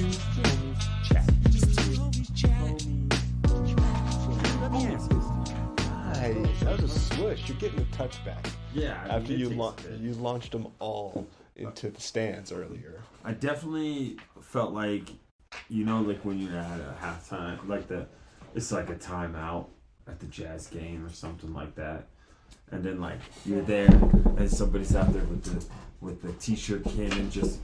homies chat. Let me ask you. Nice. That was a swoosh. You're getting the touchback. Yeah. After you launched them all into the stands earlier. I definitely felt like, like when you're at a halftime, it's like a timeout at the Jazz game or something like that. And then you're there and somebody's out there with the t-shirt cannon just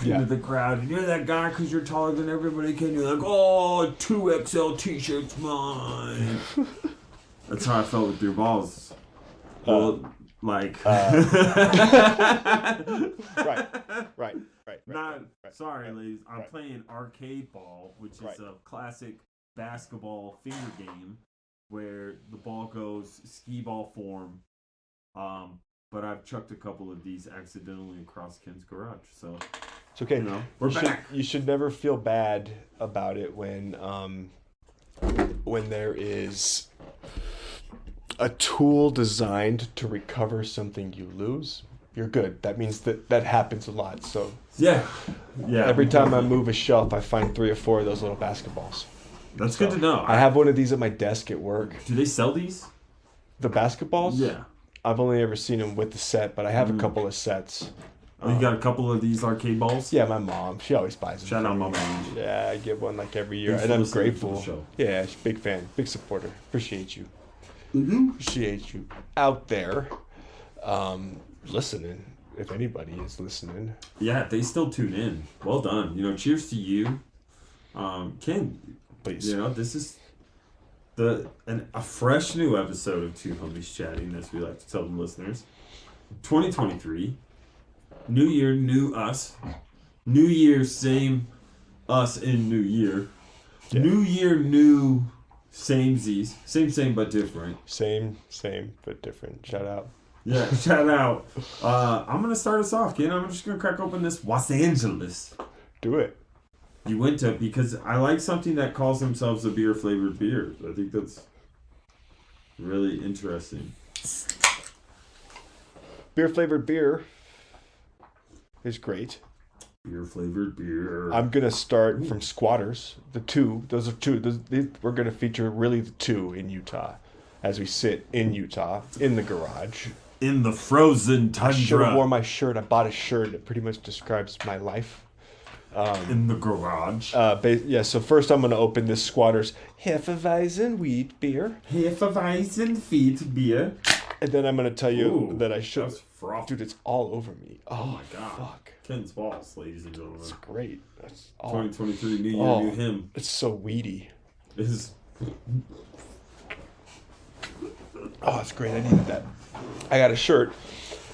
into the crowd, and you're that guy because you're taller than everybody can. You're like, oh, 2XL t-shirts, mine. That's how I felt with your balls. Well, right. Sorry, ladies. I'm playing arcade ball, which is a classic basketball finger game where the ball goes skee ball form. But I've chucked a couple of these accidentally across Ken's garage, so it's okay. We're back. You should never feel bad about it when there is a tool designed to recover something you lose. You're good. That means that happens a lot. So yeah. Every time I move a shelf, I find 3 or 4 of those little basketballs. That's good to know. I have one of these at my desk at work. Do they sell these? The basketballs? Yeah. I've only ever seen them with the set, but I have a couple of sets. Oh, you got a couple of these arcade balls? Yeah, my mom. She always buys them. Shout out my mom. Yeah, I get one every year, and I'm grateful. Yeah, she's a big fan, big supporter. Appreciate you. Mm-hmm. Appreciate you out there, listening. If anybody is listening. Yeah, they still tune in. Well done. Cheers to you, Ken. Please. This is a fresh new episode of Two Homies Chatting, as we like to tell the listeners. 2023, new year, new us. New year, same us in new year. Yeah. New year, new samesies. Same but different. Same but different. Shout out. Yeah, shout out. I'm gonna start us off, Ken. I'm just gonna crack open this Los Angeles. Do it. You went to, because I like something that calls themselves a beer-flavored beer. I think that's really interesting. Beer-flavored beer is great. Beer-flavored beer. I'm going to start from Squatters. Those are two. We're going to feature really the 2 in Utah as we sit in Utah, in the garage. In the frozen tundra. I should have worn my shirt. I bought a shirt that pretty much describes my life. In the garage. So first I'm going to open this Squatters Hefeweizen wheat beer. Hefeweizen wheat beer. And then I'm going to tell you that I should. Dude, it's all over me. Oh my God. Fuck. Ken's balls, ladies and gentlemen. It's great. That's 2023, new year, new him. It's so weedy. It is. Oh, it's great. I needed that. I got a shirt,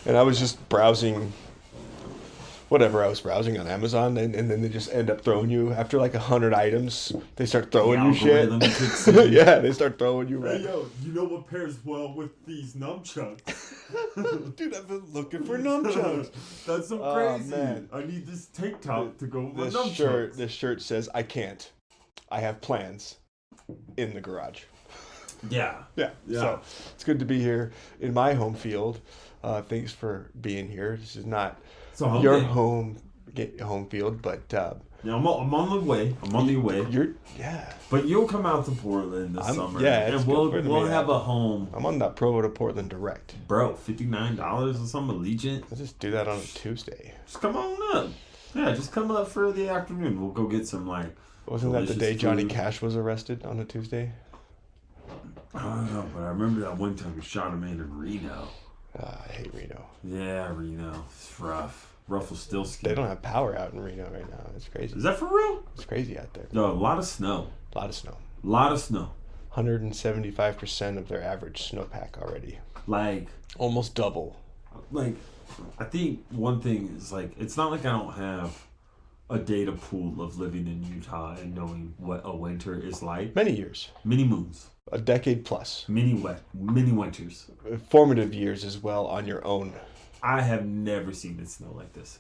and I was just browsing. Whatever I was browsing on Amazon, and then they just end up throwing you after 100 items. They start throwing you shit. Yeah, they start throwing you. Hey, yo, you know what pairs well with these nunchucks? Dude, I've been looking for nunchucks. That's so crazy. Man. I need this tank top to go with my nunchucks. This shirt says, "I can't. I have plans in the garage." Yeah. So it's good to be here in my home field. Thanks for being here. This is not your home field, but yeah, I'm on the way. But you'll come out to Portland this summer. Yeah, and we'll have a home. I'm on that Provo to Portland direct. Bro, $59 or something, Allegiant. Let's just do that on a Tuesday. Just come on up. Yeah, just come up for the afternoon. We'll go get some Wasn't that the day Johnny Cash was arrested on a Tuesday? I don't know, but I remember that one time we shot a man in Reno. I hate Reno. Yeah, Reno. It's rough. Rufflestiltskin. They don't have power out in Reno right now. It's crazy. Is that for real? It's crazy out there. No, a lot of snow. 175% of their average snowpack already. Almost double. I think one thing is it's not like I don't have a data pool of living in Utah and knowing what a winter is like. Many years. Many moons. A decade plus. Many winters. Formative years as well on your own. I have never seen it snow like this.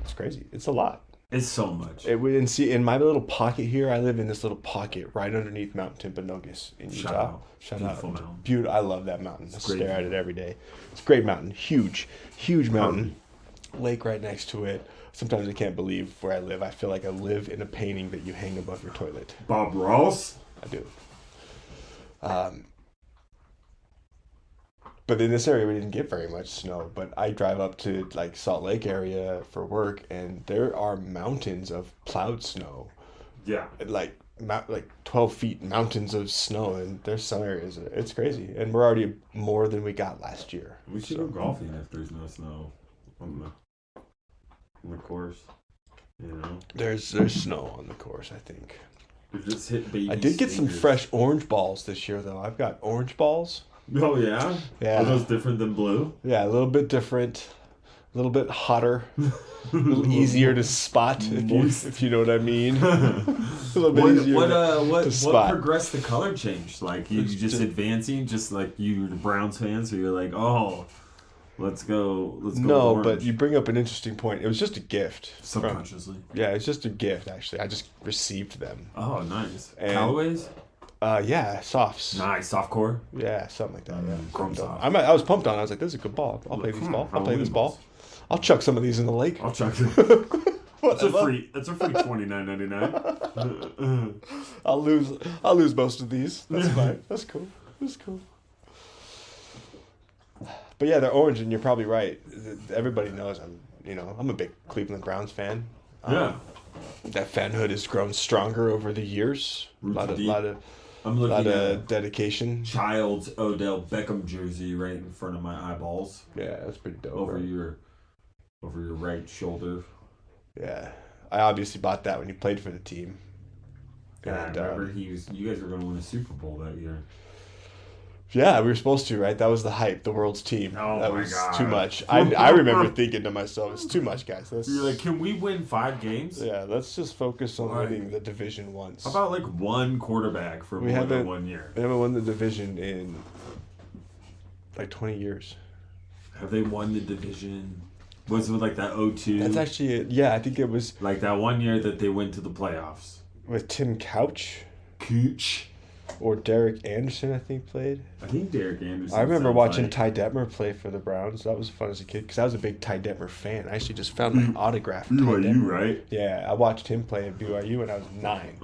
It's crazy. It's a lot. It's so much. In my little pocket here, I live in this little pocket right underneath Mount Timpanogos in Utah. Shout out. Mountain. Beautiful. I love that mountain. I stare at it every day. It's a great mountain. Huge mountain. Lake right next to it. Sometimes I can't believe where I live. I feel like I live in a painting that you hang above your toilet. Bob Ross? I do. But in this area, we didn't get very much snow. But I drive up to like Salt Lake area for work, and there are mountains of plowed snow. Yeah. Like 12 feet mountains of snow, and there's some areas. It's crazy. And we're already more than we got last year. We should go golfing if there's no snow on the course. You know? There's snow on the course, I think. We just hit baby I did get some stingers. fresh orange balls this year, though. I've got orange balls. Oh, yeah? Yeah. Are those different than blue? Yeah, a little bit different, a little bit hotter, a little easier to spot if you know what I mean. A little bit easier to what spot. progressed the color change? Like you just advancing, just like you were the Browns fan, so you're like, oh, let's go. No, orange. but you bring up an interesting point. It was just a gift. Subconsciously. Yeah, it's just a gift. Actually, I just received them. Oh, nice. And- Callaways? Yeah, softs. Nice. Softcore? Yeah, something like that. Yeah, Chrome So soft. I was pumped on it. I was like, "This is a good ball. I'll play this ball. I'll play this ball. I'll chuck some of these in the lake." I'll check it. That's a free $29.99. I'll lose most of these. That's fine. That's cool. That's cool. But yeah, they're orange, and you're probably right. Everybody knows I'm a big Cleveland Browns fan. Yeah. That fanhood has grown stronger over the years. A lot of I'm looking at dedication. Child's Odell Beckham jersey right in front of my eyeballs. Yeah, that's pretty dope. Over right? your right shoulder. Yeah, I obviously bought that when you played for the team. Yeah, And, I remember you guys were going to win a Super Bowl that year. Yeah, we were supposed to, right? That was the hype, the world's team. Oh that my was God. too much. I remember thinking to myself, it's too much, guys. You're like, can we win 5 games? Yeah, let's just focus on Right. winning the division once. How about like one quarterback for more than 1 year? We haven't won the division in like 20 years. Have they won the division? Was it like that 0-2? That's actually it. Yeah, I think it was like that 1 year that they went to the playoffs. with Tim Couch Cooch. or Derek Anderson, I think, played. I think Derek Anderson. I remember sounds watching like- Ty Detmer play for the Browns. That was fun as a kid because I was a big Ty Detmer fan. I actually just found my autograph. BYU, right? Yeah, I watched him play at BYU when I was 9.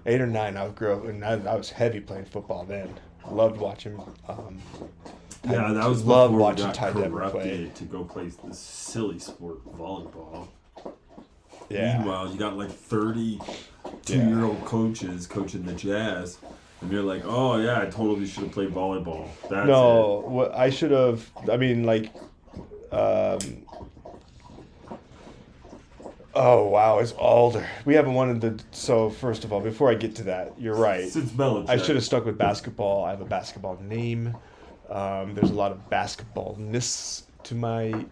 8 or 9, I grew up, and I was heavy playing football then. Loved watching. Yeah, that was loved before watching we got Ty Detmer corrupted play. to go play this silly sport, volleyball. Yeah, Meanwhile, you got like 32-year-old coaches coaching the Jazz, and you're like, oh yeah, I totally should have played volleyball. That's no, what I should have. I mean, like, oh wow, it's older. We haven't wanted the. So first of all, before I get to that, you're right. Since Belichick. I should have stuck with basketball. I have a basketball name. There's a lot of basketballness to my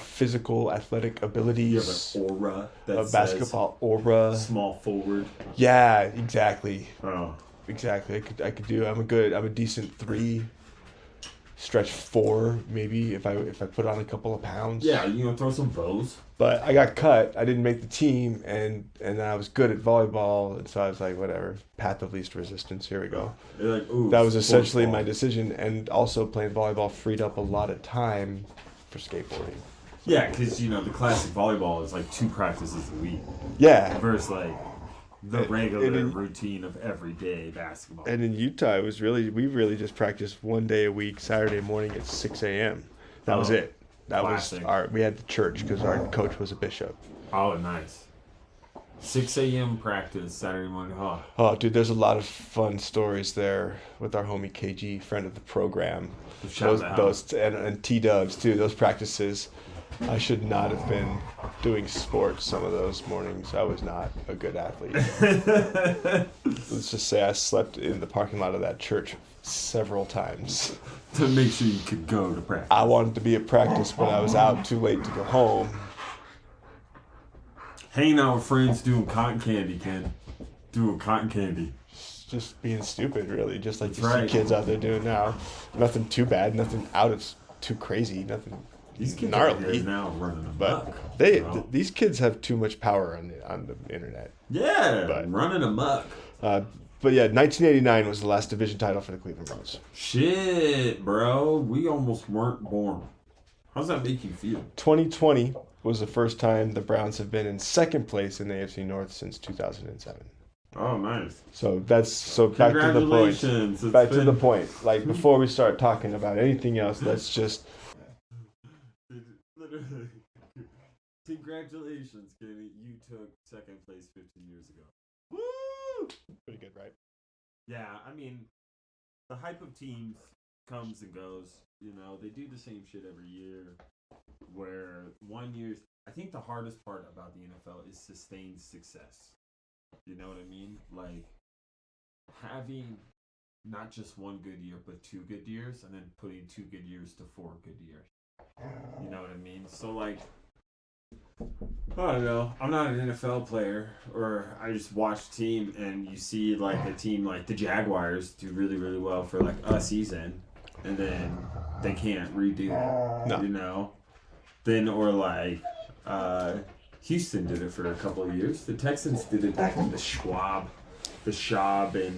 physical athletic abilities. You have an aura that A basketball aura. small forward. Yeah, exactly. Oh. Exactly. I could do. I'm a decent 3. Stretch 4 maybe if I put on a couple of pounds. Yeah, you know, throw some bows. But I got cut. I didn't make the team, and I was good at volleyball, and so I was like, whatever. Path of least resistance. Here we go. You're like, ooh. That was essentially sports my ball. decision, and also playing volleyball freed up a lot of time for skateboarding. Yeah, because you know the classic volleyball is like 2 practices a week Yeah. versus like the And- regular and in- routine of everyday basketball. And in Utah, we really just practiced 1 day a week, Saturday morning at 6 a.m. That was Oh, it. That classic. was we had the church because our coach was a bishop. Oh, nice. 6 a.m. practice Saturday morning. Oh, Oh, dude, there's a lot of fun stories there with our homie KG, friend of the program. Shout out. Those and T-Dubs too. Those practices, I should not have been doing sports some of those mornings. I was not a good athlete. Let's just say I slept in the parking lot of that church several times. to make sure you could go to practice. I wanted to be at practice, but I was out too late to go home. Hanging out with friends doing cotton candy, Ken. Doing cotton candy. Just being stupid, really. Just like That's you right. see kids out there doing now. Nothing too bad. Nothing out of too crazy. Nothing These kids gnarly. are here now running But amok. these kids have too much power on the internet. Yeah, but- running amok. But yeah, 1989 was the last division title for the Cleveland Browns. Shit, bro. We almost weren't born. How's that make you feel? 2020 was the first time the Browns have been in second place in the AFC North since 2007. Oh, nice. So back to the point. Congratulations. Back to the point. Like before we start talking about anything else, let's just. Literally. Congratulations, Kenny. You took second place 15 years ago. Woo! Pretty good, right? Yeah, I mean, the hype of teams comes and goes. You know, they do the same shit every year. Where one year's, I think the hardest part about the NFL is sustained success. You know what I mean? Like having not just one good year, but 2 good years, and then putting 2 good years to 4 good years. You know what I mean? So like, I don't know. I'm not an NFL player, or I just watch team, and you see like a team like the Jaguars do really, really well for like a season, and then they can't redo it. No. You know? Then or like Houston did it for a couple of years. The Texans did it back in the Schwab and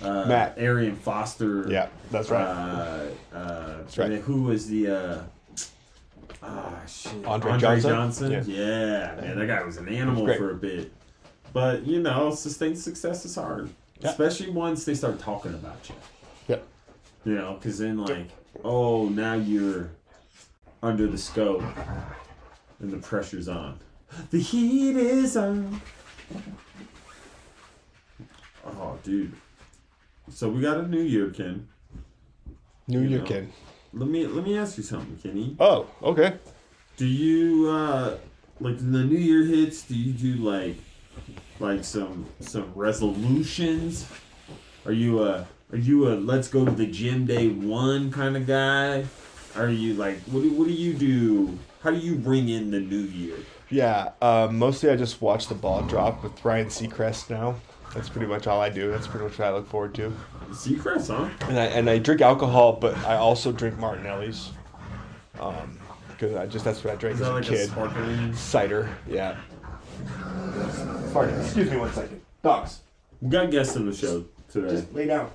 Matt Arian Foster. Yeah, that's right. That's right. And then who was the Andre Johnson? Yeah. Yeah, man, that guy was an animal for a bit. But you know, sustained success is hard, especially once they start talking about you. Yep. You know, because then like, oh, now you're under the scope, and the pressure's on. The heat is on. Oh, dude. So we got a new year, Ken. New Year, Ken. Let me ask you something, Kenny. Oh, okay. Do you like when the new year hits? Do you do like some resolutions? Are you a let's go to the gym day one kind of guy? Are you like what do you do? How do you bring in the new year? Yeah, mostly I just watch the ball drop with Ryan Seacrest now. That's pretty much all I do. That's pretty much what I look forward to. Seacrest, huh? And I drink alcohol, but I also drink Martinelli's. Because that's what I drank Is as that a like kid. a sparkling? Cider, yeah. Pardon, excuse me 1 second. Dogs. We got guests on the show today. Just lay down.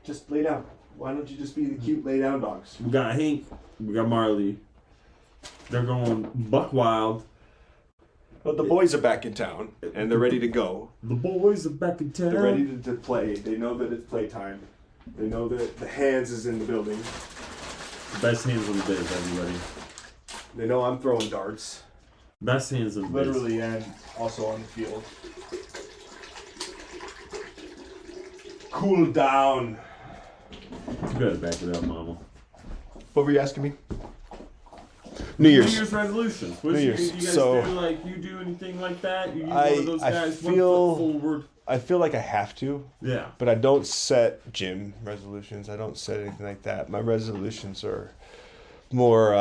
Just lay down. Why don't you just be the cute lay down dogs? We got Hank. We got Marley. They're going buck wild. But the boys are back in town, and they're ready to go. The boys are back in town. They're ready to play. They know that it's playtime. They know that the hands is in the building. Best hands on the biz, everybody. They know I'm throwing darts. Best hands on the biz. Literally and also on the field. Cool down. You better back it up, mama. What were you asking me? New Year's. New Year's resolutions. New Year's. You guys So, do like you do anything like that? You one I of those guys feel 1 foot forward. I feel like I have to, Yeah. but I don't set gym resolutions. I don't set anything like that. My resolutions are more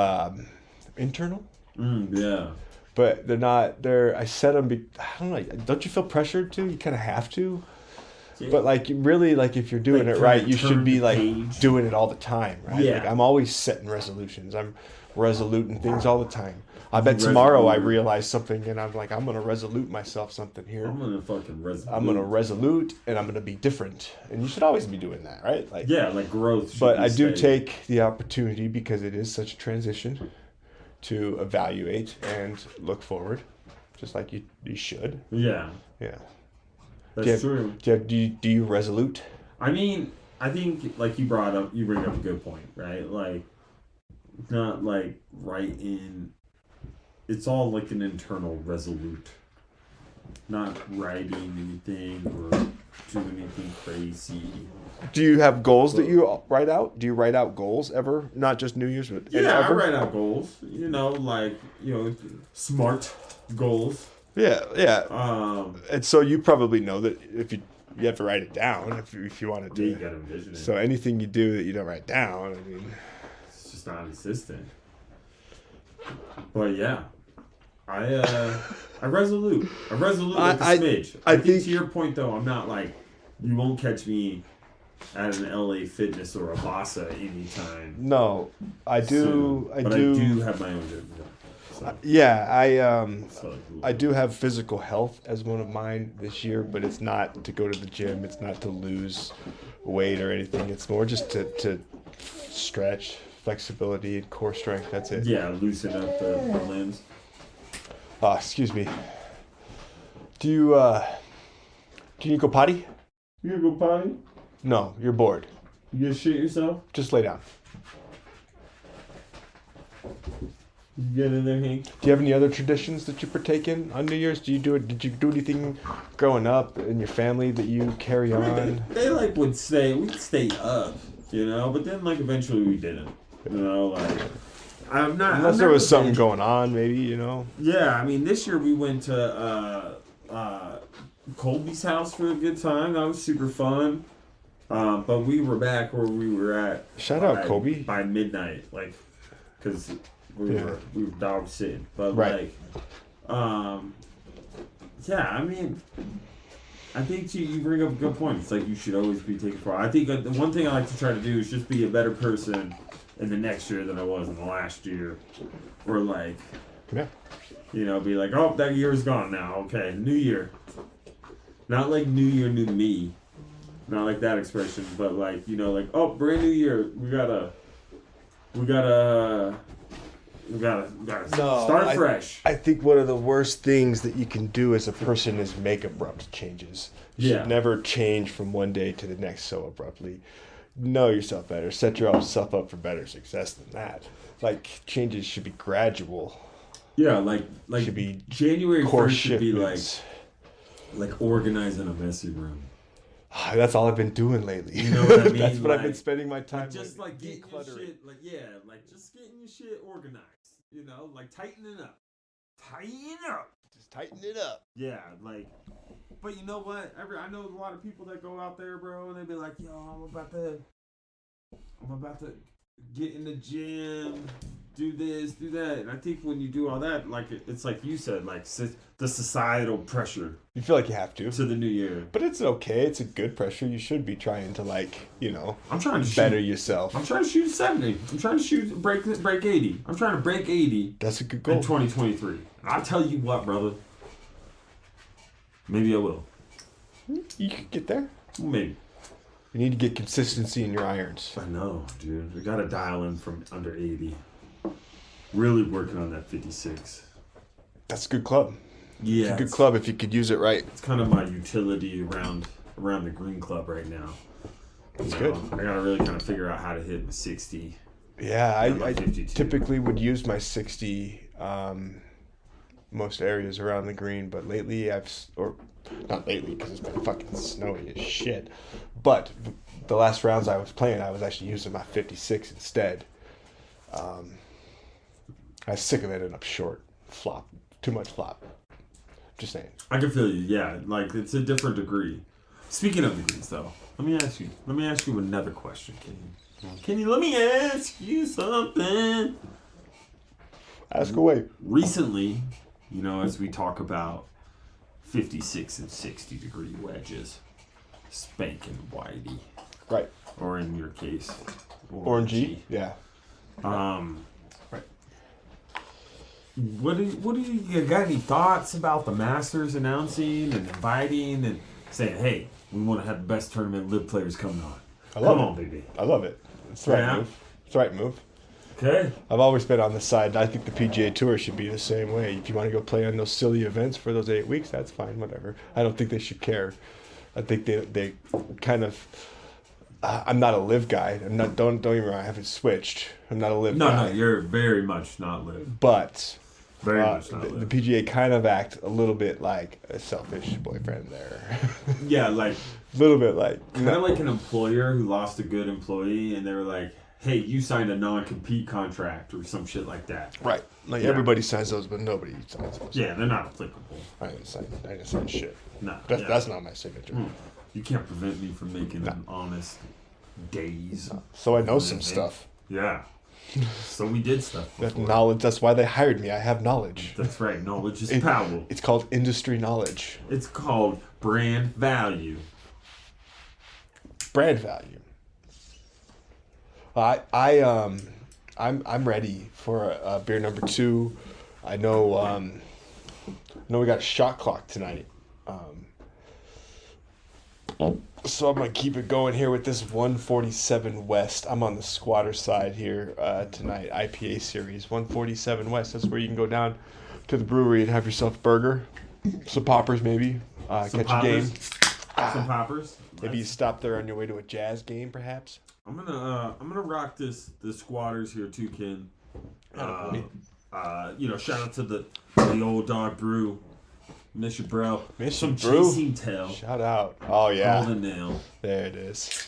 internal, Yeah. but they're not. I set them. I don't know. Don't you feel pressured to? You kind of have to. Yeah. But like really, like if you're doing Like, it right, turn you should be the like page. doing it all the time, right? Yeah. Like I'm always setting resolutions. I'm resolute in things all the time. I bet tomorrow I realize something and I'm like, I'm gonna resolute myself something here. I'm gonna fucking resolute. I'm gonna resolute and I'm gonna be different. And you should always be doing that, right? Like Yeah, like growth. should but be I do steady. take the opportunity because it is such a transition to evaluate and look forward, just like you should. Yeah, Yeah. that's true. Do you resolute? I mean, I think like you bring up a good point, right? Like, it's not like right in. It's all like an internal resolute, not writing anything or doing anything crazy. Do you have goals that you write out? Do you write out goals ever? Not just New Year's, but Yeah, I ever? write out goals. You know, like smart goals. Yeah. And so you probably know that if you have to write it down if you wanted You to. gotta envision it. So anything you do that you don't write down, I mean, It's just not consistent. But yeah, I resolute with a smidge. I think to your point though, I'm not like you won't catch me at an LA Fitness or a Vasa anytime. no, I do. soon. But I do have my own gym. So, Yeah, so, I do have physical health as one of mine this year, but it's not to go to the gym. It's not to lose weight or anything. It's more just to stretch, flexibility and core strength. That's it. Yeah, loosen up the limbs. Excuse me. Do you need to go potty? You gonna go potty? No, you're bored. You gonna shit yourself? Just lay down. You get in there, Hank. Do you have any other traditions that you partake in on New Year's? Did you do anything growing up in your family that you carry on? They like we'd stay up, you know, but then like eventually we didn't. You know, like Unless there was something going on, maybe, you know. Yeah, I mean this year we went to Colby's house for a good time. That was super fun. But we were back where we were at. Shout out Kobe. By midnight, like, because we were dog sitting. But right. yeah, I mean, I think you bring up a good point. It's like you should always be taken for. I think the one thing I like to try to do is just be a better person in the next year than I was in the last year, or like, yeah, you know, be like, oh, that year's gone now. Okay, new year. Not like new year, new me. Not like that expression, but like, you know, like, oh, brand new year. We gotta start fresh. I think one of the worst things that you can do as a person is make abrupt changes. You should never change from one day to the next so abruptly. Know yourself better. Set yourself up for better success than that. Like, changes should be gradual. Yeah, like should be January 1st should be like organizing a messy room. That's all I've been doing lately. You know what I mean? That's what I've been spending my time just with. Like getting your shit, just getting your shit organized. You know, like tightening up. Just tighten it up. Yeah, like, but you know what? I know a lot of people that go out there, bro, and they be like, yo, I'm about to get in the gym, do this, do that. And I think when you do all that, like, it's like you said, like the societal pressure. You feel like you have to But it's okay. It's a good pressure. You should be trying to, like, you know, I'm trying to better yourself. I'm trying to shoot 70. I'm trying to break 80. I'm trying to break 80. That's a good goal. In 2023. And I'll tell you what, brother. Maybe I will. You could get there. Maybe. You need to get consistency in your irons. I know, dude. We got to dial in from under 80. Really working on that 56. That's a good club. Yeah. It's a good club if you could use it right. It's kind of my utility around the green club right now. That's good. I got to really kind of figure out how to hit my 60. Yeah, I typically would use my 60 most areas around the green, but lately not lately because it's been fucking snowy as shit, but the last rounds I was playing, I was actually using my 56 instead. I was sick of ending up short. Flop. Too much flop. Just saying. I can feel you, yeah. Like, it's a different degree. Speaking of degrees, though, let me ask you another question, Kenny. Let me ask you something. Ask away. Recently, you know, as we talk about 56 and 60 degree wedges, spanking whitey. Right. Or in your case, orangey. Yeah. Right. What do you got any thoughts about the Masters announcing and inviting and saying, hey, we want to have the best tournament live players coming on? Come on, baby. I love it. It's the right move. It's the right move. Okay. I've always been on the side. I think the PGA Tour should be the same way. If you want to go play on those silly events for those 8 weeks, that's fine, whatever. I don't think they should care. I think they kind of... I'm not a live guy. Don't get me wrong, I haven't switched. I'm not a live guy. No, you're very much not live. But very much not live. The PGA kind of act a little bit like a selfish boyfriend there. Yeah, like... a little bit like... Kind of like an employer who lost a good employee and they were like, hey, you signed a non-compete contract or some shit like that. Right. Like, everybody signs those, but nobody signs those. Yeah, they're not applicable. I didn't sign shit. No. That's not my signature. You can't prevent me from making an honest days. So I know some stuff. Yeah. So we did stuff before. That knowledge, that's why they hired me. I have knowledge. That's right. Knowledge is power. It's called industry knowledge. It's called brand value. Brand value. I'm ready for beer number 2. I know we got a shot clock tonight. So I'm gonna keep it going here with this 147 West. I'm on the squatter side here tonight. IPA series 147 West. That's where you can go down to the brewery and have yourself a burger, some poppers maybe, catch a game. Some poppers. Maybe you Nice. stop there on your way to a jazz game, perhaps. I'm gonna rock the squatters here too, Ken. Attaboy. Shout out to the old dog brew. Miss your bro. Miss Some your brew. chasing tail. Shout out. Oh yeah. Golden nail. There it is.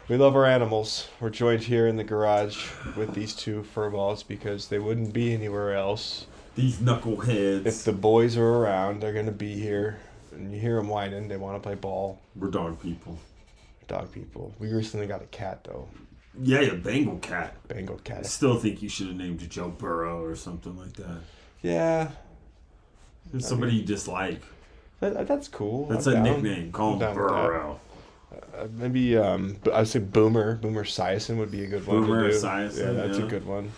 We love our animals. We're joined here in the garage with these two furballs because they wouldn't be anywhere else. These knuckleheads. If the boys are around, they're going to be here. And you hear them whining. They want to play ball. We're dog people. Dog people. We recently got a cat, though. Yeah, a Bengal cat. Bengal I cat. still think you should have named it Joe Burrow or something like that. Yeah. There's somebody you dislike. That's cool. That's I'm a down. nickname. Call I'm him down with that. Burrow. Maybe, I'd say Boomer. Boomer Esiason would be a good one Boomer to do. Esiason, Yeah, that's yeah. a good one.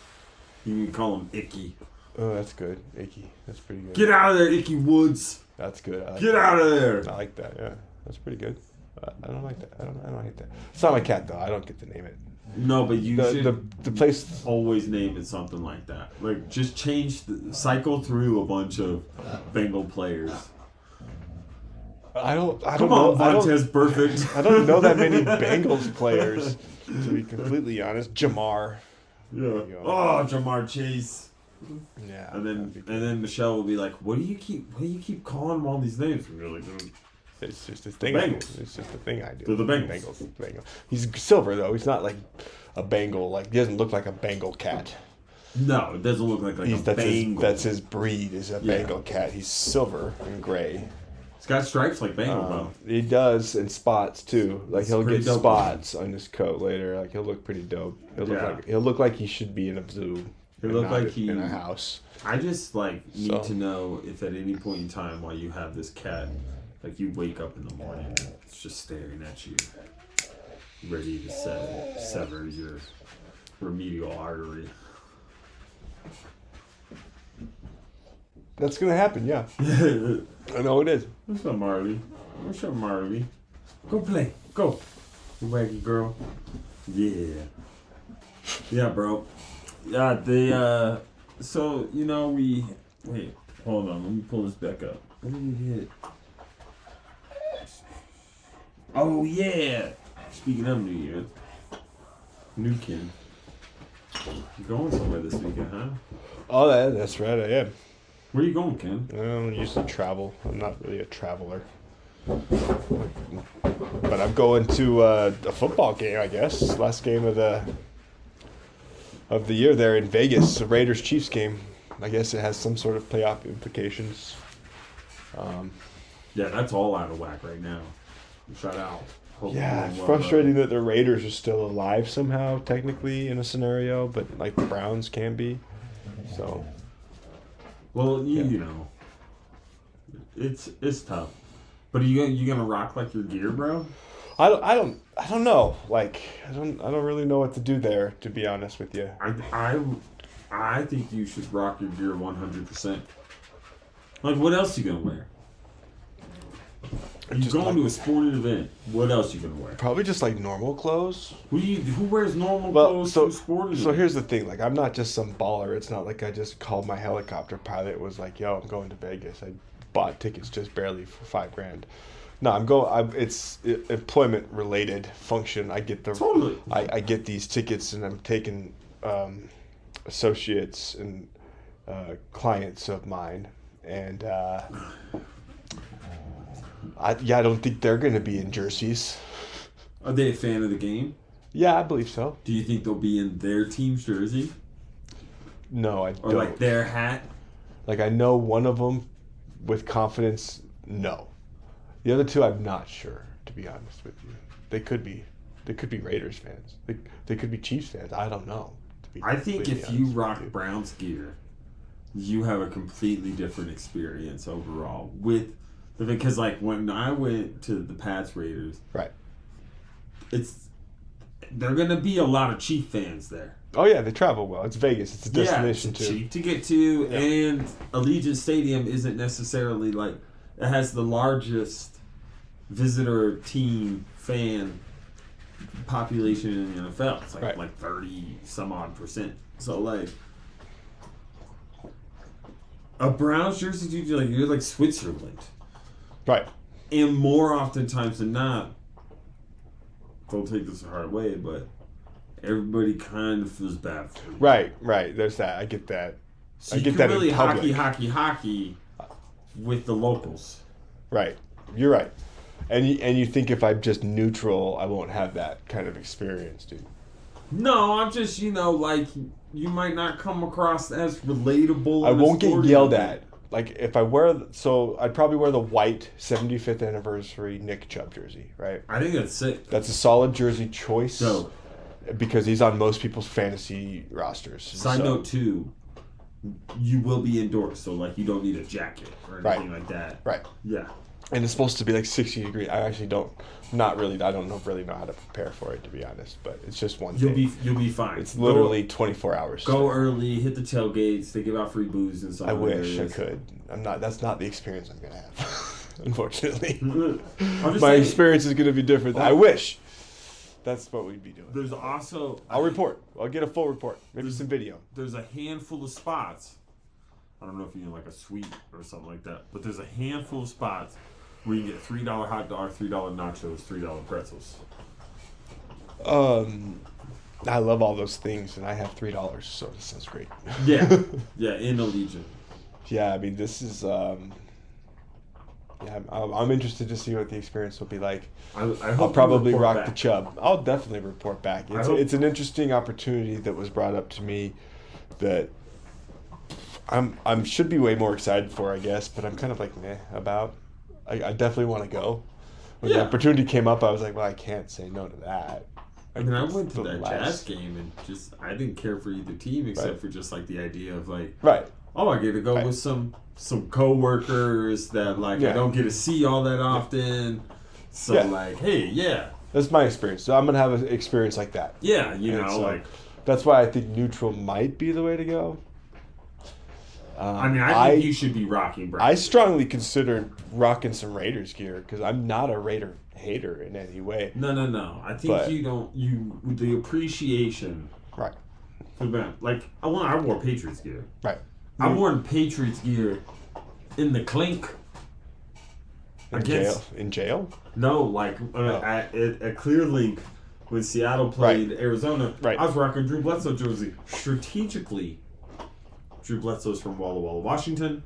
You can call him Icky. Oh, that's good. Icky. That's pretty good. Get out of there, Icky Woods. That's good. I like Get that. out of there. I like that. Yeah, that's pretty good. I don't like that. I don't hate that. It's not my cat though. I don't get to name it. No, but you should The place. always name it something like that. Like, just cycle through a bunch of Bengal players. I don't Come know. on, Vontez Perfect. I don't know that many Bengals players. To be completely honest, Jamar. Yeah. go. Oh, Jamar Chase. Yeah. And that'd be good. then Michelle will be like, "What do you keep calling him all these names?" Really, dude. It's just a thing. The I do. Bengals. It's just a thing I do. They're the Bengals. Bengal. He's silver though. He's not like a Bengal. Like he doesn't look like a Bengal cat. No, it doesn't look like a Bengal. That's his breed. Is a Yeah. Bengal cat. He's silver and gray. It's got stripes like Bengal though. He does, and spots too. Like It's he'll pretty get dope. spots on his coat later. Like he'll look pretty dope. He'll look like he should be in a zoo. He'll and look not like he- in a house. I just need So- to know if at any point in time while you have this cat, like you wake up in the morning, it's just staring at you, ready to sever your remedial artery. That's gonna happen. Yeah, I know it is. What's up, Marley? What's up, Marley? Go play. Go. You waggy girl. Yeah. Yeah, bro. Yeah, so, wait, hold on. Let me pull this back up. What did we hit? Oh, yeah. Speaking of New Year, New Kin. You're going somewhere this weekend, huh? Oh, that's right. I am. Where you going, Ken? I don't usually travel. I'm not really a traveler. But I'm going to a football game, I guess. Last game of the year there in Vegas, the Raiders-Chiefs game. I guess it has some sort of playoff implications. Yeah, that's all out of whack right now. Shout out. Hope Yeah, you're it's doing well, frustrating that the Raiders are still alive somehow, technically, in a scenario, but like the Browns can be. So, Well, Yeah. it's tough. But are you gonna rock like your gear, bro? I don't know. Like, I don't really know what to do there, to be honest with you. I think you should rock your gear 100%. Like, what else you gonna wear? You're Just going like- to a sporting event. What else you gonna wear? Probably just like normal clothes. Who wears normal Well, clothes so to a sporting so event? here's the thing. Like, I'm not just some baller. It's not like I just called my helicopter pilot. It was like, yo, I'm going to Vegas. I bought tickets just barely for $5,000. No, it's employment related function. I get Totally. I get these tickets and I'm taking associates and clients of mine, and I don't think they're going to be in jerseys. Are they a fan of the game? Yeah, I believe so. Do you think they'll be in their team's jersey No, I or don't. like their hat? Like, I know one of them with confidence, no. The other two, I'm not sure, to be honest with you. They could be Raiders fans. They could be Chiefs fans. I don't know. To be I think completely if you honest with rock Browns gear, you have a completely different experience overall because like when I went to the Pats Raiders, Right. they're gonna be a lot of Chief fans there. Oh yeah, they travel well. It's Vegas. It's a destination it's too. cheap to get to, and Allegiant Stadium isn't necessarily like it has the largest visitor team fan population in the NFL. It's like Right. like 30 some odd %. So like a Browns jersey, you're like Switzerland. Right. And more oftentimes than not, don't take this the hard way, but everybody kind of feels bad for you. Right. There's that. I get that. So I you get can that really in public. hockey with the locals. Right. You're right. And you think if I'm just neutral, I won't have that kind of experience, dude. No, I'm just, like, you might not come across as relatable. I won't get yelled story. at. Like, if I I'd probably wear the white 75th anniversary Nick Chubb jersey, right? I think that's sick. That's a solid jersey choice. So, Because he's on most people's fantasy rosters. side note, too, you will be indoors, so, like, you don't need a jacket or anything like that. Right. Yeah. And it's supposed to be like 60 degrees. I actually don't really know how to prepare for it, to be honest. But it's just one thing. You'll be fine. It's literally 24 hours. Go early, hit the tailgates. They give out free booze and stuff. I wish I could. That's not the experience I'm gonna have. Unfortunately, my experience is gonna be different. I wish. That's what we'd be doing. There's also. I'll report. I'll get a full report. Maybe some video. There's a handful of spots. I don't know if you need like a suite or something like that, but there's a handful of spots where you can get $3 hot dog, $3 nachos, $3 pretzels. I love all those things, and I have $3, so this sounds great. Yeah, in the Legion. Yeah, I mean, this is. I'm interested to see what the experience will be like. I'll probably rock the Chubb. I'll definitely report back. It's an interesting opportunity that was brought up to me that I'm should be way more excited for, I guess, but I'm kind of like meh about. I definitely want to go. When the opportunity came up, I was like, well, I can't say no to that. I mean, I went to that Jazz game and I didn't care for either team except for just like the idea of like, oh, I get to go with some coworkers that like I don't get to see all that often. So like, hey, that's my experience. So I'm gonna have an experience like that. Yeah, so that's why I think neutral might be the way to go. I think you should be rocking Brownie. I strongly considered rocking some Raiders gear because I'm not a Raider hater in any way. No. I think the appreciation. Right. Like I wore Patriots gear. Right. I wore Patriots gear in the clink. In jail? No, like at Clearlink when Seattle played Arizona. Right. I was rocking Drew Bledsoe jersey strategically. Drew Bledsoe's from Walla Walla, Washington.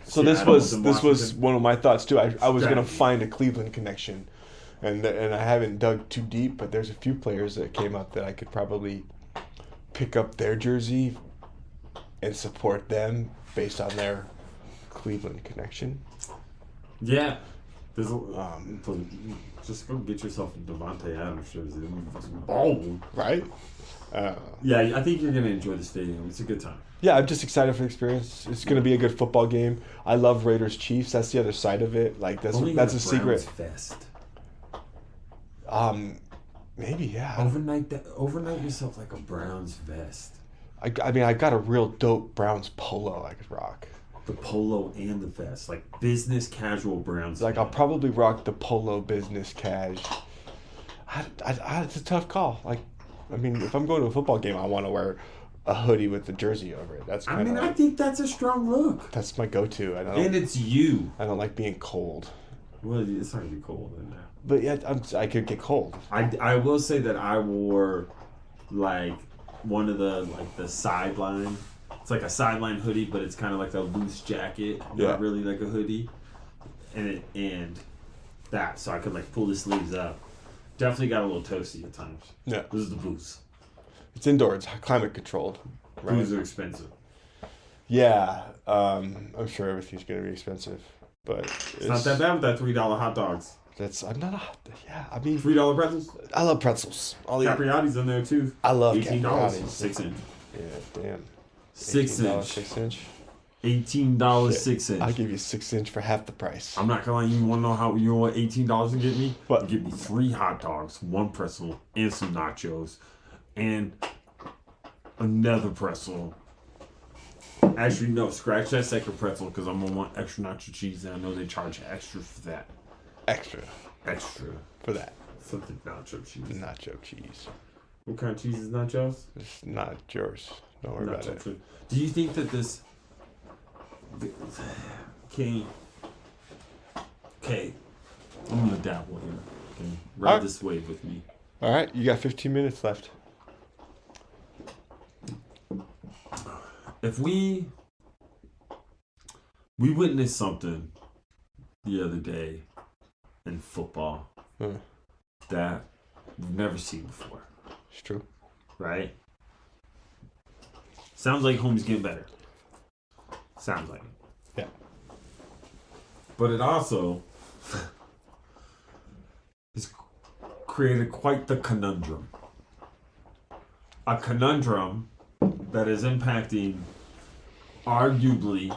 So this was one of my thoughts too. I was gonna find a Cleveland connection, and I haven't dug too deep, but there's a few players that came up that I could probably pick up their jersey and support them based on their Cleveland connection. Yeah, there's just go get yourself a Devontae Adams jersey. Oh, right. Yeah, I think you're gonna enjoy the stadium. It's a good time. Yeah, I'm just excited for the experience. It's going to be a good football game. I love Raiders Chiefs. That's the other side of it. Like that's a secret. Fest. Maybe yeah. Overnight yourself like a Browns vest. I mean, I got a real dope Browns polo I could rock. The polo and the vest, like business casual Browns. Like I'll probably rock the polo business cash. It's a tough call. Like, I mean, if I'm going to a football game, I want to wear a hoodie with the jersey over it. That's kind of. I think that's a strong look. That's my go-to. And it's you. I don't like being cold. Well, it's not gonna be cold in there. But yeah, I could get cold. I will say that I wore like one of the sideline. It's like a sideline hoodie, but it's kind of like a loose jacket, not really like a hoodie. And that, so I could like pull the sleeves up. Definitely got a little toasty at times. Yeah, this is the booze. It's indoors, climate controlled. Right? Booze are expensive. Yeah, I'm sure everything's gonna be expensive, but it's not that bad with that $3 hot dogs. I mean $3 pretzels. I love pretzels. Capriotti's in there too. I love $18, Capriotti's. 6-inch. Yeah, damn. 6-inch. 6-inch. $18 6-inch. I'll give you 6-inch for half the price. I'm not gonna lie. You want to know how you want $18 to get me? What? You get me 3 hot dogs, 1 pretzel, and some nachos, and another pretzel, Actually, no. Scratch that second pretzel because I'm gonna want extra nacho cheese, and I know they charge extra for that. Extra For that. Something nacho cheese. Nacho cheese. What kind of cheese is nachos? It's not yours. Don't worry about it. Do you think that this... Okay. I'm going to dabble here. Okay. Ride this wave with me. All right. You got 15 minutes left. If we witnessed something the other day in football that we've never seen before. It's true. Right? Sounds like home's getting better. Sounds like it. Yeah. But it also has created quite the conundrum. A conundrum that is impacting arguably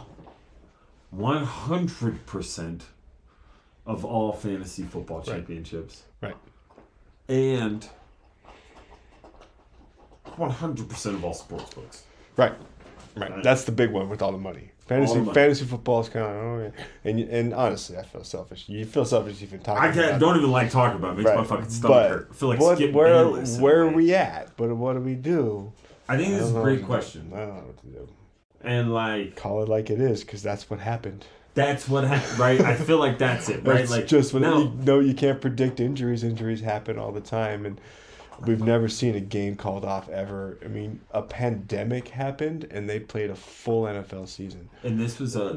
100% of all fantasy football championships. Right. And 100% of all sports books. Right. That's the big one with all the money. Fantasy football is kind of and honestly, I feel selfish. You feel selfish even talking. Don't even like talking about it. It makes my fucking stomach hurt. I feel like Skip Bayless. Where are we at? But what do we do? I think this is a great question. I don't know what to do. And like, call it like it is, because that's what happened. That's what happened, right? I feel like that's it, right? It's like just when you can't predict injuries. Injuries happen all the time, and we've never seen a game called off ever. I mean, a pandemic happened, and they played a full NFL season. And this was a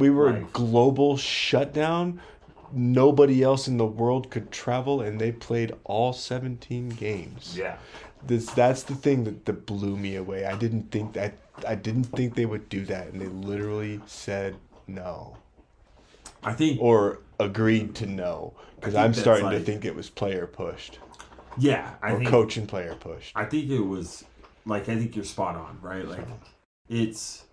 global shutdown. Nobody else in the world could travel, and they played all 17 games. Yeah. That's the thing that blew me away. I didn't think they would do that, and they literally said no. Or agreed to no, because I'm starting to think it was player pushed. Yeah, coach and player pushed. I think it was I think you're spot on, right? Like it's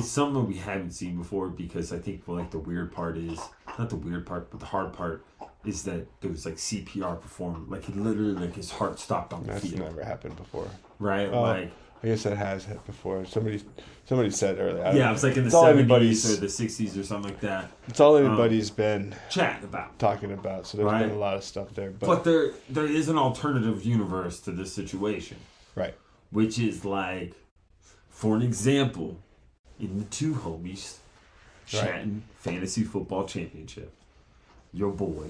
something we haven't seen before, because I think the weird part is not the weird part, but the hard part is that there was CPR performed. He literally his heart stopped on the field. That's never happened before. Right? I guess that has happened before. Somebody said earlier. Yeah, it was in the 70s or the 60s or something like that. It's all anybody's been talking about. So there's been a lot of stuff there. But there is an alternative universe to this situation. Right. Which is for an example, in the two homies chatting fantasy football championship, your boy.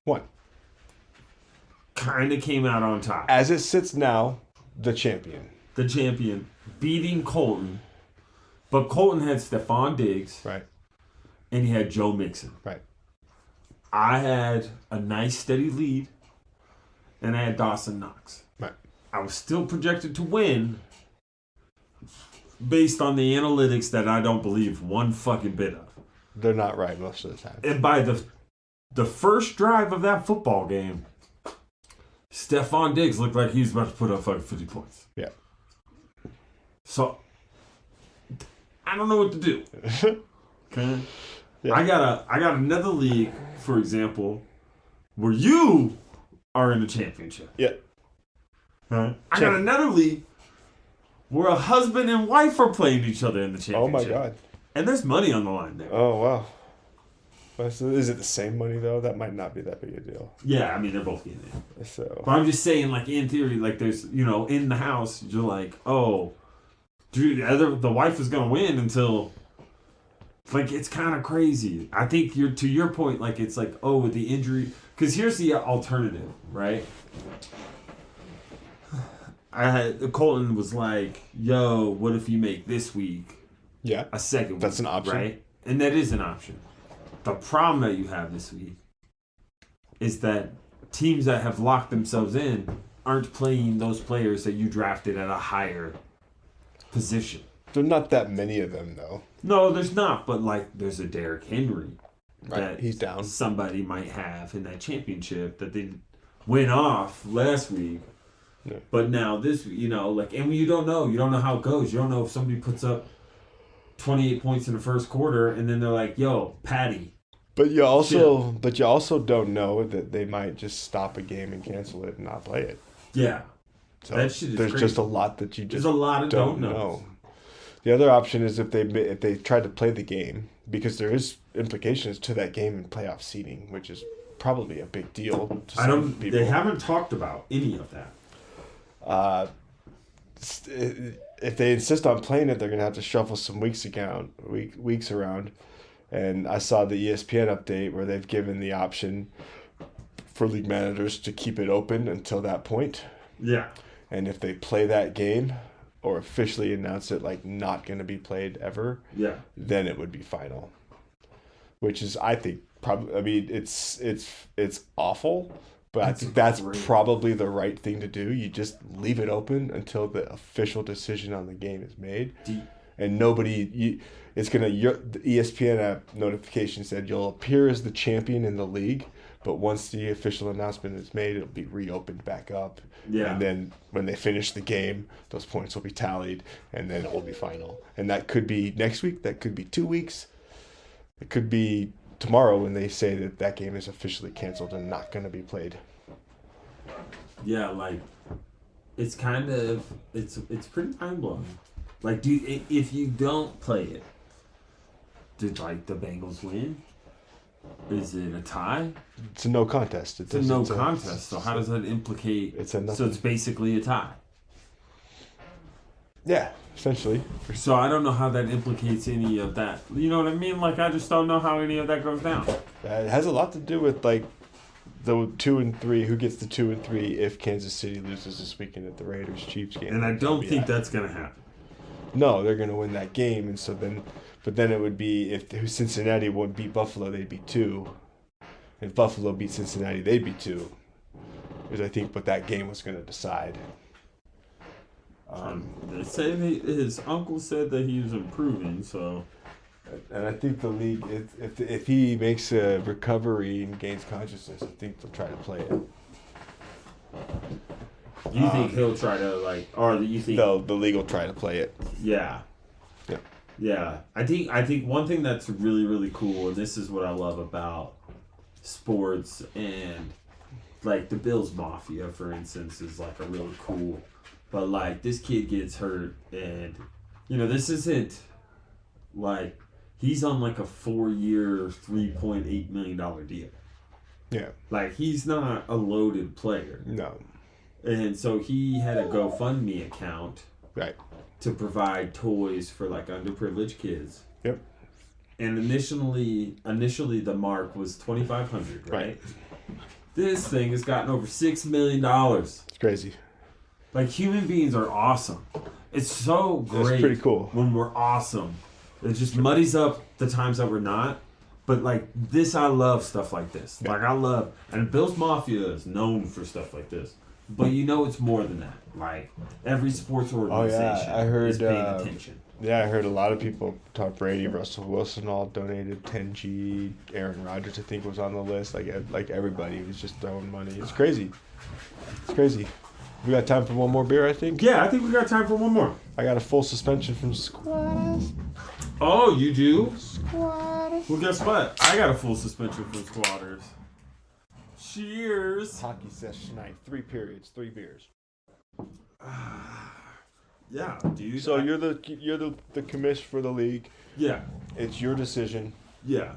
One. Kind of came out on top. As it sits now, the champion. Beating Colton. But Colton had Stephon Diggs. Right. And he had Joe Mixon. Right. I had a nice steady lead. And I had Dawson Knox. Right. I was still projected to win based on the analytics that I don't believe one fucking bit of. They're not right most of the time. And by the first drive of that football game, Stephon Diggs looked like he was about to put up fucking 50 points. Yeah. So, I don't know what to do. Okay? Yeah. I got another league, for example, where you are in the championship. Yeah. Huh? I got another league where a husband and wife are playing each other in the championship. Oh my God. And there's money on the line there. Oh wow. Is it the same money though? That might not be that big a deal. Yeah, I mean they're both getting it. So, but I'm just saying, in theory, there's in the house, you're like, oh, dude, the wife is gonna win until, it's kind of crazy. I think to your point, it's with the injury, because here's the alternative, right? Colton was like, yo, what if you make this week? Yeah, a second week. That's an option, right? And that is an option. The problem that you have this week is that teams that have locked themselves in aren't playing those players that you drafted at a higher position. There are not that many of them, though. No, there's not. But there's a Derrick Henry that he's down. Somebody might have in that championship that they went off last week. Yeah. But now this, and you don't know. You don't know how it goes. You don't know if somebody puts up 28 points in the first quarter, and then they're like, "Yo, Patty." But you also don't know that they might just stop a game and cancel it and not play it. Yeah. So that shit is there's crazy. just a lot that you There's just a lot of don't know. The other option is if they try to play the game, because there is implications to that game in playoff seeding, which is probably a big deal to some people. They haven't talked about any of that. If they insist on playing it, they're gonna have to shuffle some weeks around. And I saw the ESPN update where they've given the option for league managers to keep it open until that point. Yeah. And if they play that game or officially announce it like not going to be played ever, Yeah. then it would be final. Which is, I think, probably. I mean, it's awful, but I think that's probably the right thing to do. You just leave it open until the official decision on the game is made, and nobody. It's gonna. The ESPN app notification said you'll appear as the champion in the league, but once the official announcement is made, it'll be reopened back up. Yeah. And then when they finish the game, those points will be tallied, and then it will be final. And that could be next week. That could be 2 weeks. It could be tomorrow when they say that game is officially canceled and not going to be played. Yeah, like it's kind of it's pretty mind blowing. Like, if you don't play it, did like the Bengals win? Is it a tie? It's a no contest. It's a no contest. So how does that implicate? It's a nothing. So it's basically a tie. Yeah, essentially. So I don't know how that implicates any of that. You know what I mean? Like, I just don't know how any of that goes down. It has a lot to do with like the 2 and 3. Who gets the 2 and 3 if Kansas City loses this weekend at the Raiders-Chiefs game? And I don't think that's gonna happen. No, they're gonna win that game, and so then, but then it would be if Cincinnati would beat Buffalo, they'd be 2. If Buffalo beat Cincinnati, they'd be 2. Is I think what that game was gonna decide. They say his uncle said that he was improving, so. And I think the league, if he makes a recovery and gains consciousness, I think they'll try to play it. You think he'll try to or you think the league will try to play it? Yeah. Yeah. Yeah. I think one thing that's really, really cool, and this is what I love about sports, and like the Bills Mafia, for instance, is like a really cool. But like this kid gets hurt, and this isn't like he's on like a 4-year, $3.8 million deal. Yeah. Like he's not a loaded player. No. And so he had a GoFundMe account. Right. To provide toys for like underprivileged kids. Yep. And initially the mark was $2,500, right? This thing has gotten over $6 million. It's crazy. Like, human beings are awesome. It's so great. It's pretty cool when we're awesome. It just muddies up the times that we're not. But like this, I love stuff like this. Yeah. Like I love, and Bill's Mafia is known for stuff like this. But it's more than that. Like every sports organization I heard, is paying attention. Yeah, I heard a lot of people talk Brady, Russell Wilson all donated $10,000. Aaron Rodgers, I think, was on the list. Like everybody was just throwing money. It's crazy. It's crazy. We got time for one more beer, I think? Yeah, I think we got time for one more. I got a full suspension from Squatters. Oh, you do? Squatters. Well, guess what? I got a full suspension from Squatters. Cheers. Hockey session night. 3 periods, 3 beers. Yeah, dude. So you're the commish for the league. Yeah. It's your decision. Yeah.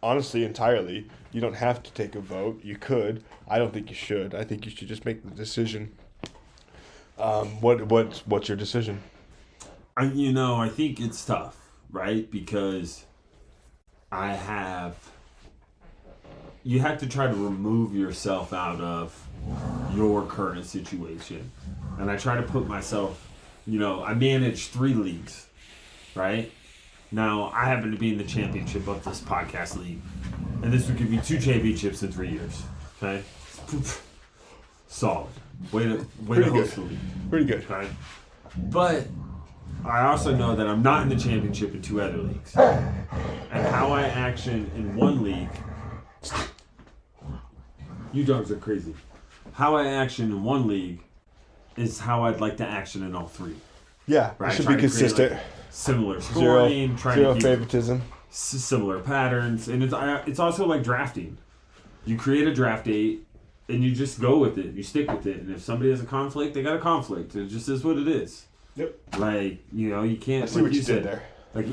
Honestly, entirely. You don't have to take a vote. You could. I don't think you should. I think you should just make the decision. What's your decision? I think it's tough, right? Because you have to try to remove yourself out of your current situation. And I try to put myself, I manage 3 leagues, right? Now, I happen to be in the championship of this podcast league. And this would give me 2 championships in 3 years, okay? Solid. Way to host the league. Pretty good. Okay? But I also know that I'm not in the championship in 2 other leagues. And how I action in one league... You dogs are crazy. How I action in one league is how I'd like to action in all 3. Yeah, right? It should be consistent. Similar scoring, zero favoritism. Similar patterns. And it's also like drafting. You create a draft date, and you just go with it. You stick with it. And if somebody has a conflict, they got a conflict. It just is what it is. Yep. Like, you can't. I see what you did there. Like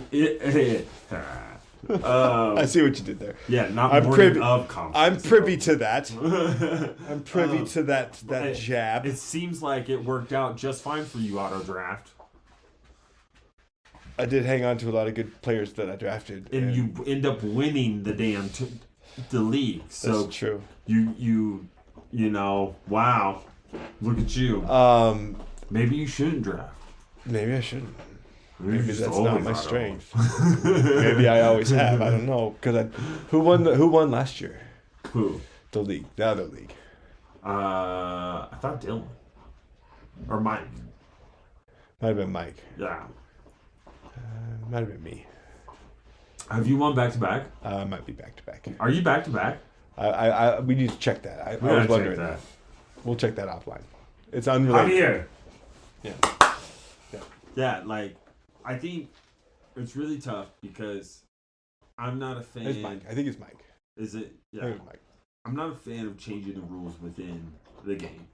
I see what you did there. Yeah, not I'm warning privy, of conflict. I'm privy to that. I'm privy to that jab. It seems like it worked out just fine for you, auto draft. I did hang on to a lot of good players that I drafted, And you end up winning the damn the league. So that's true. You wow, look at you. Maybe you shouldn't draft. Maybe I shouldn't. Maybe Maybe that's not my strength. Maybe I always have. I don't know. Who won last year? Who? The league. The other league. I thought Dylan or Mike. Might have been Mike. Yeah. Might have been me. Have you won back to back? Might be back to back. Are you back to back? We need to check that. I We gotta was wondering check that. We'll check that offline. It's unrelated. I'm here. Yeah. Yeah, like I think it's really tough because I'm not a fan. It's Mike. I think it's Mike. Is it? I Yeah. think it's Mike. I'm not a fan of changing the rules within the game,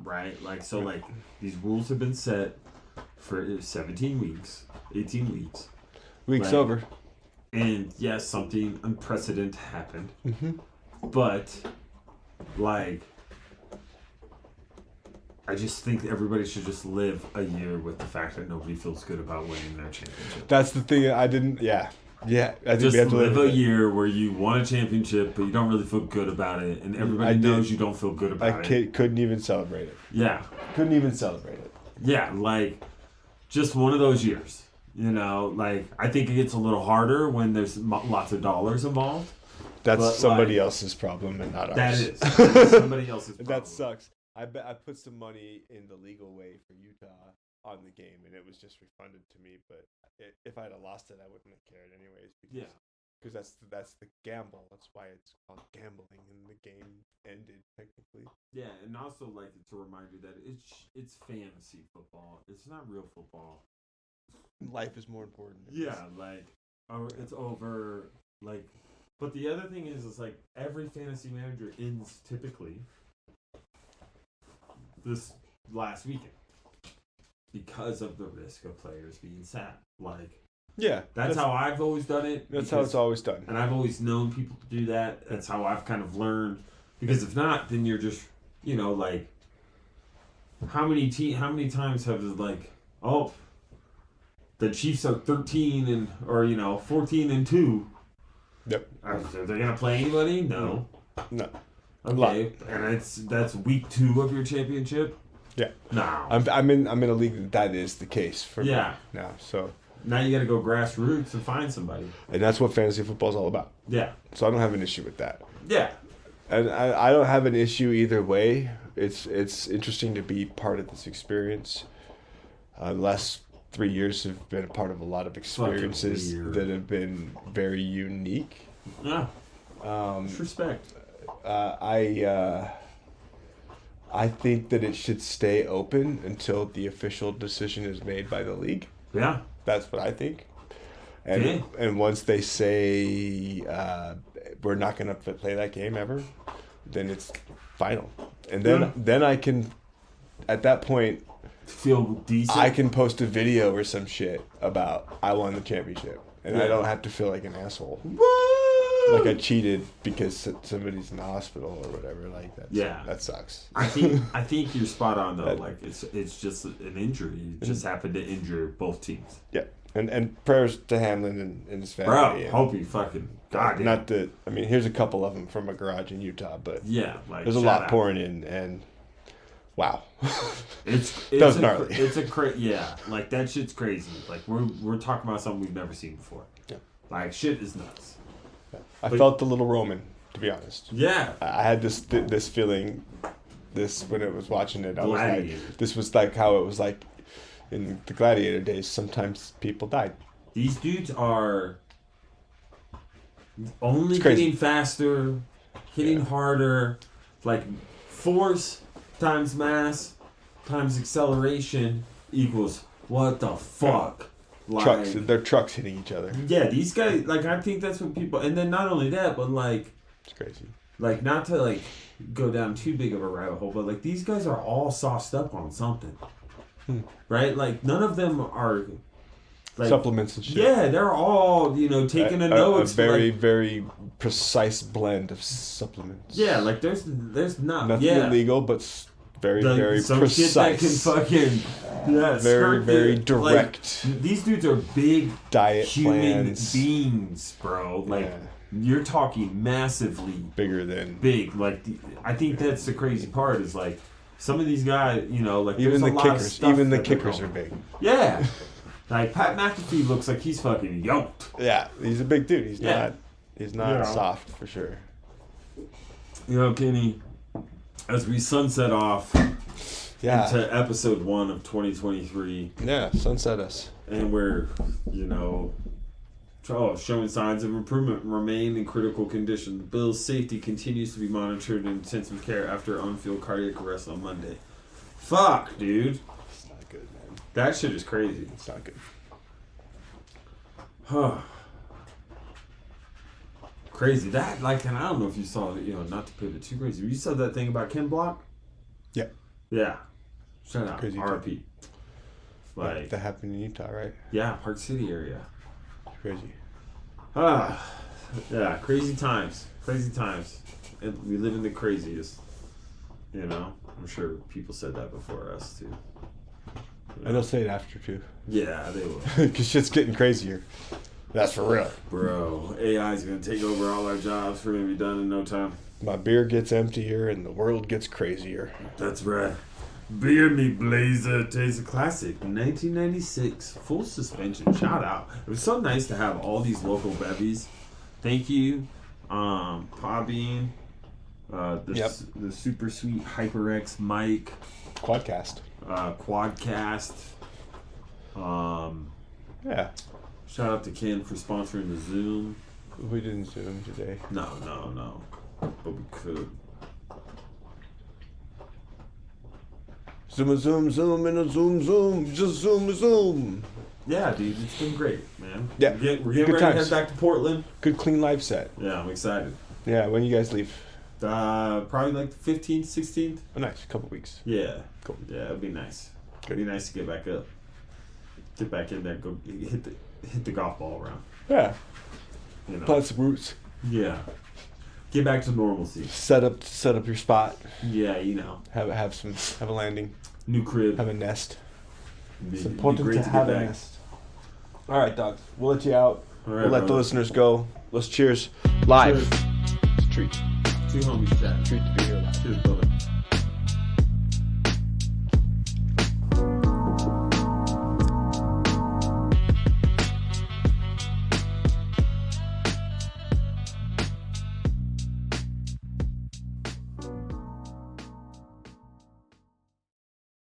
right? Like, so, like, these rules have been set for 17 weeks, 18 weeks. Week's Like, over. And, yes, something unprecedented happened. Mm-hmm. But, like, I just think everybody should just live a year with the fact that nobody feels good about winning their championship. That's the thing. I didn't. Yeah. Yeah. I think Just we have to live a with it. year where you won a championship, but you don't really feel good about it, and everybody knows you don't feel good about it. Couldn't even celebrate it. Yeah. Couldn't even celebrate it. Yeah, like, just one of those years. Like, I think it gets a little harder when there's lots of dollars involved. That's But, somebody like, else's problem and not That ours. is. That's somebody else's problem. That sucks. I put some money in the legal way for Utah on the game, and it was just refunded to me. But if I'd have lost it, I wouldn't have cared anyways. Because that's the gamble. That's why it's called gambling, and the game ended technically. Yeah, and also, like, to remind you that it's fantasy football. It's not real football. Life is more important. Yeah, like, it's over. Like, but the other thing is like every fantasy manager ends typically this last weekend because of the risk of players being sad. Like, yeah, that's how I've always done it. That's how it's always done. And I've always known people to do that. That's how I've kind of learned. Because if not, then you're just, like, how many times have it, like, oh, the Chiefs are 13 or 14-2. Yep. Are they gonna play anybody? No. No. Okay, and that's week 2 of your championship. Yeah. No. I'm in a league that is the case for me now. So now you got to go grassroots and find somebody. And that's what fantasy football is all about. Yeah. So I don't have an issue with that. Yeah. And I don't have an issue either way. It's interesting to be part of this experience. The last 3 years have been a part of a lot of experiences that have been very unique. Yeah. Respect. I think that it should stay open until the official decision is made by the league. Yeah. That's what I think. And once they say we're not going to play that game ever, then it's final. And then I can, at that point, feel decent. I can post a video or some shit about I won the championship. And I don't have to feel like an asshole. Like I cheated because somebody's in the hospital or whatever. Like that. Yeah, that sucks. I think you're spot on though. Like it's just an injury. You just happened to injure both teams. Yeah, and prayers to Hamlin and his family. Bro, hope he fucking goddamn. Not that here's a couple of them from a garage in Utah, but yeah, like there's a lot pouring in, and wow, it's that was gnarly. Yeah, like that shit's crazy. Like we're talking about something we've never seen before. Yeah, like shit is nuts. I felt a little Roman, to be honest. Yeah. I had this feeling, when I was watching it. I was like, this was like how it was like in the Gladiator days. Sometimes people died. These dudes are only hitting faster, hitting harder, like force times mass times acceleration equals what the fuck? Like, they're trucks hitting each other. Yeah, these guys, like, I think that's what people, and then not only that, but like, it's crazy. like, not to like go down too big of a rabbit hole, but like these guys are all sauced up on something, right? Like none of them are like supplements and shit. Yeah, they're all taking a note. A very very precise blend of supplements. Yeah, like there's not nothing illegal, but very very some precise. Shit that can fucking very very direct. Like, these dudes are big diet human plans. beings, bro. Like you're talking massively bigger than big. Like I think that's the crazy part is like some of these guys, like even there's the a lot of kickers. stuff Even the that they're kickers are going. big. Yeah. Like Pat McAfee looks like he's fucking yoked. Yeah, he's a big dude. He's not soft for sure. Kenny, as we sunset off into episode 1 of 2023. Yeah, sunset us. And we're, showing signs of improvement remain in critical condition. Bill's safety continues to be monitored in intensive care after on-field cardiac arrest on Monday. Fuck, dude. It's not good, man. That shit is crazy. It's not good. Huh. Crazy. That, and I don't know if you saw it, not to pivot too crazy. You saw that thing about Ken Block? Yeah. Yeah. Shout out. Crazy RP. That happened in Utah, right? Yeah, Park City area. Crazy. Yeah, crazy times. Crazy times. And we live in the craziest. I'm sure people said that before us too. And they'll say it after too. Yeah, they will. Because shit's getting crazier. That's for real. Bro, AI's going to take over all our jobs. We're going to be done in no time. My beer gets emptier and the world gets crazier. That's right. Beer Me Blazer tastes a classic. 1996. Full suspension. Shout out. It was so nice to have all these local bevies. Thank you. Podbean. The super sweet HyperX mic. Quadcast. Quadcast. Yeah. Shout out to Ken for sponsoring the Zoom. We didn't Zoom today. No. But we could. Zoom, and a zoom. Just zoom. Yeah, dude, it's been great, man. Yeah. We're getting ready to head back to Portland. Good clean live set. Yeah, I'm excited. Yeah, when you guys leave? Probably like the 15th, 16th. Oh, nice. A couple weeks. Yeah. Cool. Yeah, it'd be nice. Good. It'd be nice to get back up. Get back in there, go hit the golf ball around. Yeah. Plant some roots. Yeah. Get back to normalcy. Set up your spot. Yeah, Have a landing. New crib. Have a nest. It's important to have a nest. All right, dogs. We'll let you out. All right, we'll let the listeners go. Let's cheers. Live. Cheers. It's a treat. Two homies chat. Treat to be here live. Cheers, brother.